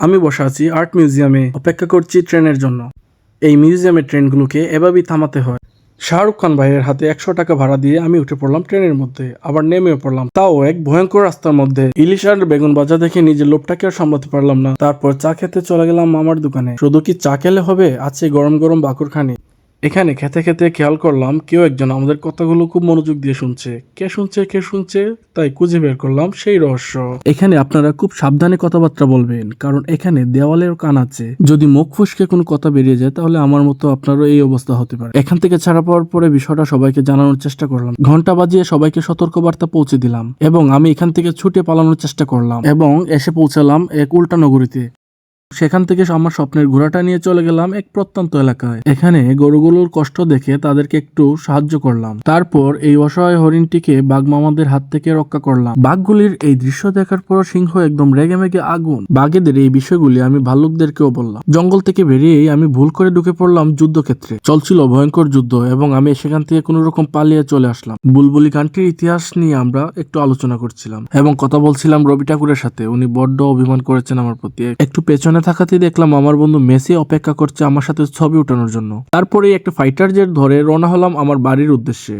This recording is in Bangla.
আমি বসে আছি আর্ট মিউজিয়ামে, অপেক্ষা করছি ট্রেনের জন্য। এই মিউজিয়ামের ট্রেনগুলোকে এভাবেই থামাতে হয়। শাহরুখ খান ভাইয়ের হাতে 100 টাকা ভাড়া দিয়ে আমি উঠে পড়লাম ট্রেনের মধ্যে, আবার নেমেও পড়লাম, তাও এক ভয়ঙ্কর রাস্তার মধ্যে। ইলিশ আর বেগুন ভাজা দেখে নিজের লোভটাকে আর সামলাতে পারলাম না। তারপর চা খেতে চলে গেলাম মামার দোকানে। শুধু কি চা খেলে হবে, আছে গরম গরম বাকুরখানি। এখানে খেতে খেতে খেয়াল করলাম কেউ একজন আমাদের কথাগুলো খুব মনোযোগ দিয়ে শুনছে। কে শুনছে তাই খুঁজে বের করলাম সেই রহস্য। এখানে আপনারা খুব সাবধানে কথাবার্তা বলবেন, কারণ এখানে দেওয়ালের কান আছে। যদি মুখ ফুসকে কোনো কথা বেরিয়ে যায় তাহলে আমার মতো আপনারও এই অবস্থা হতে পারে। এখান থেকে ছাড়া পাওয়ার পরে বিষয়টা সবাইকে জানানোর চেষ্টা করলাম, ঘন্টা বাজিয়ে সবাইকে সতর্কবার্তা পৌঁছে দিলাম এবং আমি এখান থেকে ছুটে পালানোর চেষ্টা করলাম এবং এসে পৌঁছালাম এক উল্টা নগরীতে। সেখান থেকে আমার স্বপ্নের ঘোড়াটা নিয়ে চলে গেলাম এক প্রত্যন্ত এলাকায়। এখানে গরুগুলোর কষ্ট দেখে তাদেরকে একটু সাহায্য করলাম। তারপর এই অসহায় হরিণটিকে বাঘ মামাদের হাত থেকে রক্ষা করলাম। বাঘগুলির এই দৃশ্য দেখার পর সিংহ একদম রেগে মেগে আগুন। বাঘেদের এই বিষয়গুলি আমি ভাল্লুকদেরকেও বললাম। জঙ্গল থেকে বেরিয়েই আমি ভুল করে ঢুকে পড়লাম যুদ্ধক্ষেত্রে। চলছিল ভয়ঙ্কর যুদ্ধ এবং আমি সেখান থেকে কোন রকম পালিয়ে চলে আসলাম। বুলবুলি গানটির ইতিহাস নিয়ে আমরা একটু আলোচনা করছিলাম এবং কথা বলছিলাম রবি ঠাকুরের সাথে। উনি বড্ড অভিমান করেছেন আমার প্রতি। একটু পেছনে থাকাতেই দেখলাম আমার বন্ধু মেসি অপেক্ষা করছে আমার সাথে ছবি উঠানোর জন্য। তারপরে একটা ফাইটার জেট ধরে রওনা হলাম আমার বাড়ির উদ্দেশ্যে।